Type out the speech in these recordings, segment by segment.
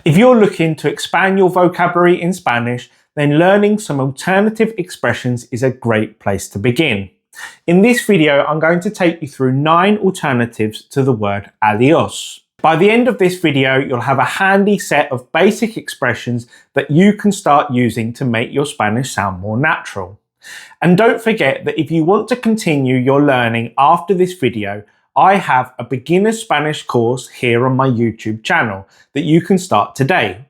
If you're looking to expand your vocabulary in Spanish, then learning some alternative expressions is a great place to begin. In this video, I'm going to take you through 9 alternatives to the word adiós. By the end of this video, you'll have a handy set of basic expressions that you can start using to make your Spanish sound more natural. And don't forget that if you want to continue your learning after this video, I have a beginner Spanish course here on my YouTube channel that you can start today.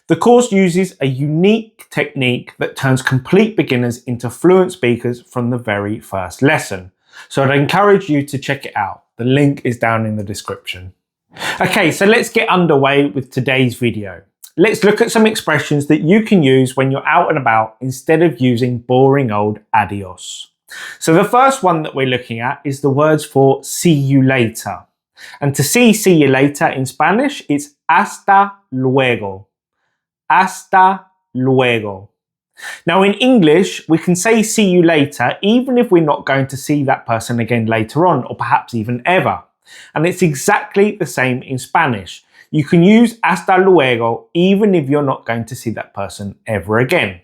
The course uses a unique technique that turns complete beginners into fluent speakers from the very first lesson. So I'd encourage you to check it out. The link is down in the description. Okay, so let's get underway with today's video. Let's look at some expressions that you can use when you're out and about instead of using boring old adiós. So the first one that we're looking at is the words for see you later. And to see you later in Spanish, it's hasta luego. Hasta luego. Now in English, we can say see you later even if we're not going to see that person again later on, or perhaps even ever. And it's exactly the same in Spanish. You can use hasta luego even if you're not going to see that person ever again.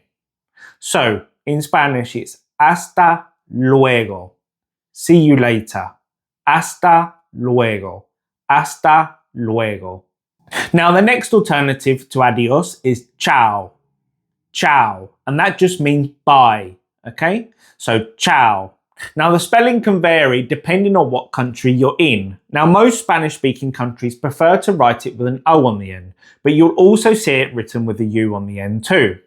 So in Spanish, it's hasta luego. See you later. Hasta luego. Hasta luego. Now the next alternative to adiós is chao. Chao. And that just means bye. Okay? So chao. Now the spelling can vary depending on what country you're in. Now most Spanish speaking countries prefer to write it with an O on the end, but you'll also see it written with a U on the end too.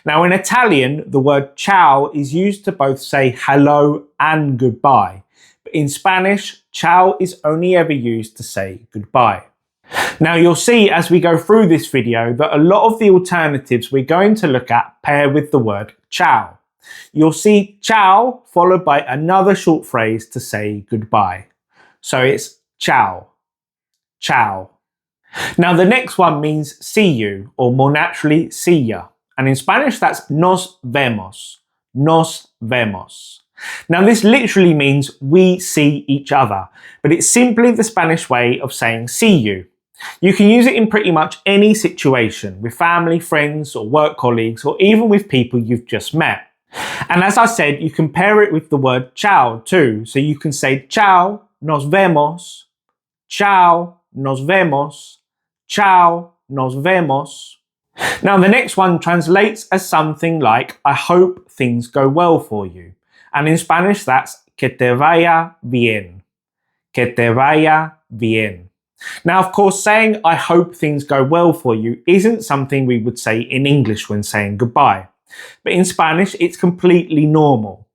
Now in Italian, the word ciao is used to both say hello and goodbye. But in Spanish, ciao is only ever used to say goodbye. Now you'll see as we go through this video that a lot of the alternatives we're going to look at pair with the word ciao. You'll see ciao followed by another short phrase to say goodbye. So it's ciao. Ciao. Now the next one means see you, or more naturally, see ya. And in Spanish, that's nos vemos. Nos vemos. Now this literally means we see each other, but it's simply the Spanish way of saying see you. You can use it in pretty much any situation, with family, friends, or work colleagues, or even with people you've just met. And as I said, you can pair it with the word chao too. So you can say chao, nos vemos, chao, nos vemos, chao, nos vemos. Now the next one translates as something like I hope things go well for you. And in Spanish that's que te vaya bien. Que te vaya bien. Now of course saying I hope things go well for you isn't something we would say in English when saying goodbye. But in Spanish it's completely normal.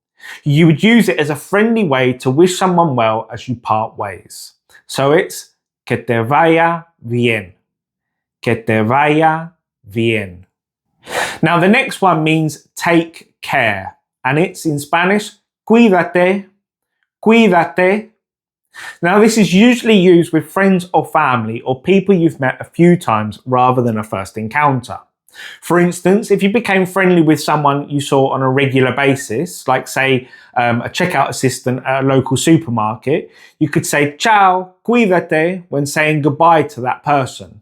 You would use it as a friendly way to wish someone well as you part ways. So it's que te vaya bien. Que te vaya bien. Now the next one means take care, and it's in Spanish cuídate, cuídate. Now this is usually used with friends or family or people you've met a few times rather than a first encounter. For instance, if you became friendly with someone you saw on a regular basis, like say a checkout assistant at a local supermarket, you could say chao, cuídate when saying goodbye to that person.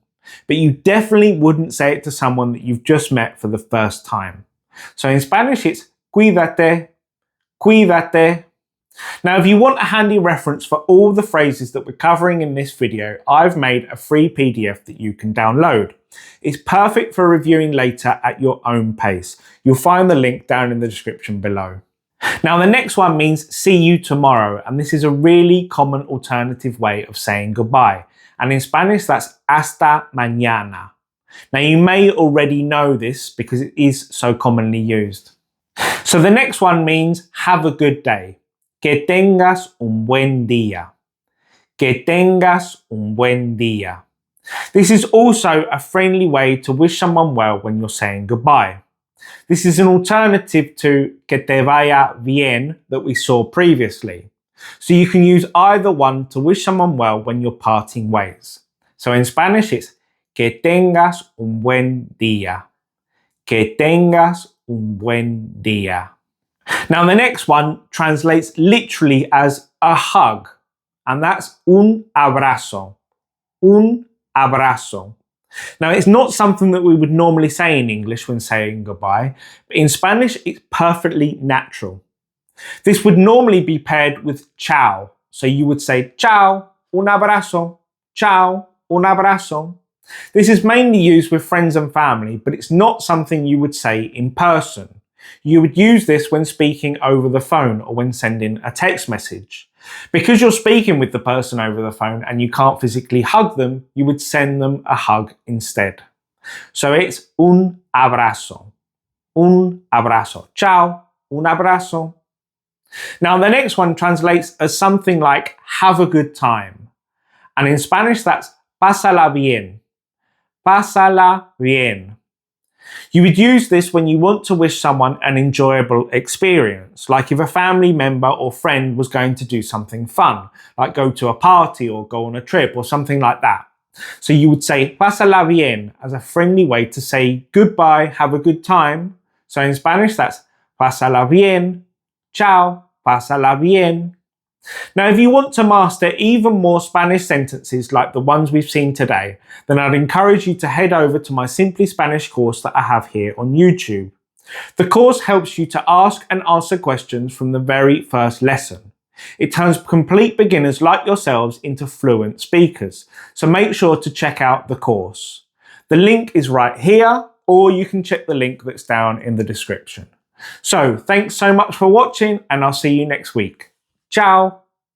But you definitely wouldn't say it to someone that you've just met for the first time. So in Spanish it's cuídate, cuídate. Now if you want a handy reference for all the phrases that we're covering in this video, I've made a free PDF that you can download. It's perfect for reviewing later at your own pace. You'll find the link down in the description below. Now the next one means see you tomorrow, and this is a really common alternative way of saying goodbye. And in Spanish that's hasta mañana. Now you may already know this because it is so commonly used. So the next one means have a good day. Que tengas un buen día. Que tengas un buen día. This is also a friendly way to wish someone well when you're saying goodbye. This is an alternative to que te vaya bien that we saw previously. So you can use either one to wish someone well when you're parting ways. So in Spanish it's que tengas un buen día. Que tengas un buen día. Now the next one translates literally as a hug, and that's un abrazo. Un abrazo. Now, it's not something that we would normally say in English when saying goodbye, but in Spanish, it's perfectly natural. This would normally be paired with chao. So you would say chao, un abrazo, chao, un abrazo. This is mainly used with friends and family, but it's not something you would say in person. You would use this when speaking over the phone or when sending a text message. Because you're speaking with the person over the phone and you can't physically hug them, you would send them a hug instead. So it's un abrazo. Un abrazo. Chao, un abrazo. Now the next one translates as something like have a good time. And in Spanish that's pásala bien. Pásala bien. You would use this when you want to wish someone an enjoyable experience, like if a family member or friend was going to do something fun, like go to a party or go on a trip or something like that. So you would say pásala bien as a friendly way to say goodbye, have a good time. So in Spanish that's pásala bien, chao, pásala bien. Now, if you want to master even more Spanish sentences like the ones we've seen today, then I'd encourage you to head over to my Simply Spanish course that I have here on YouTube. The course helps you to ask and answer questions from the very first lesson. It turns complete beginners like yourselves into fluent speakers, so make sure to check out the course. The link is right here, or you can check the link that's down in the description. So, thanks so much for watching, and I'll see you next week. Ciao!